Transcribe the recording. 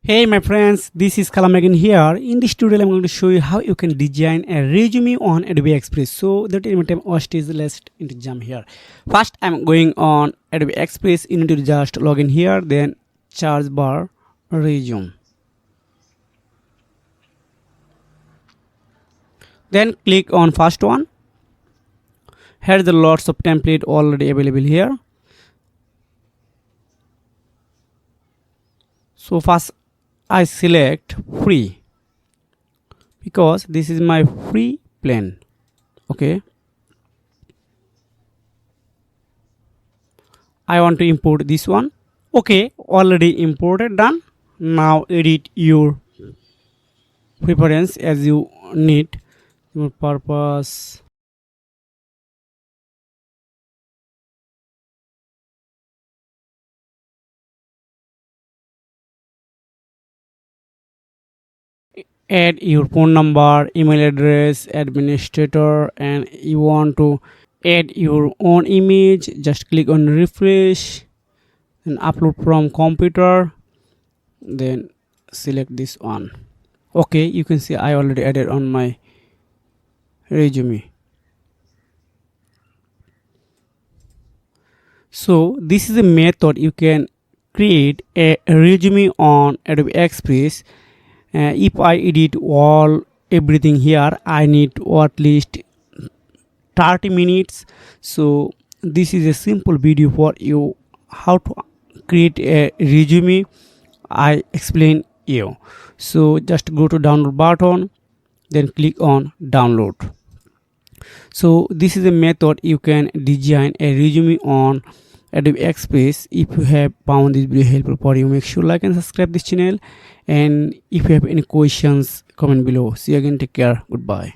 Hey my friends, this is Kalam again here. In this tutorial I'm going to show you how you can design a resume on Adobe Express. So that in my time wastage, let's into jump here. First I'm going on Adobe Express. You need to just log in here, then search bar resume. Then click on first one. Here the lots of template already available here. So first I select free because this is my free plan. Okay, I want to import this one. Okay, already imported, done. Now edit your preference as you need, your purpose. Add your phone number, email address, administrator, and you want to add your own image. Just click on refresh and upload from computer, then select this one. Okay, you can see I already added on my resume. So this is a method you can create a resume on Adobe Express. If I edit everything here, I need at least 30 minutes. So this is a simple video for you how to create a resume. I explain you. So just go to download button, then click on download. So this is a method you can design a resume on Adobe Express. If you have found this video helpful for you, make sure like and subscribe this channel, and if you have any questions, comment below. See you again, take care, goodbye.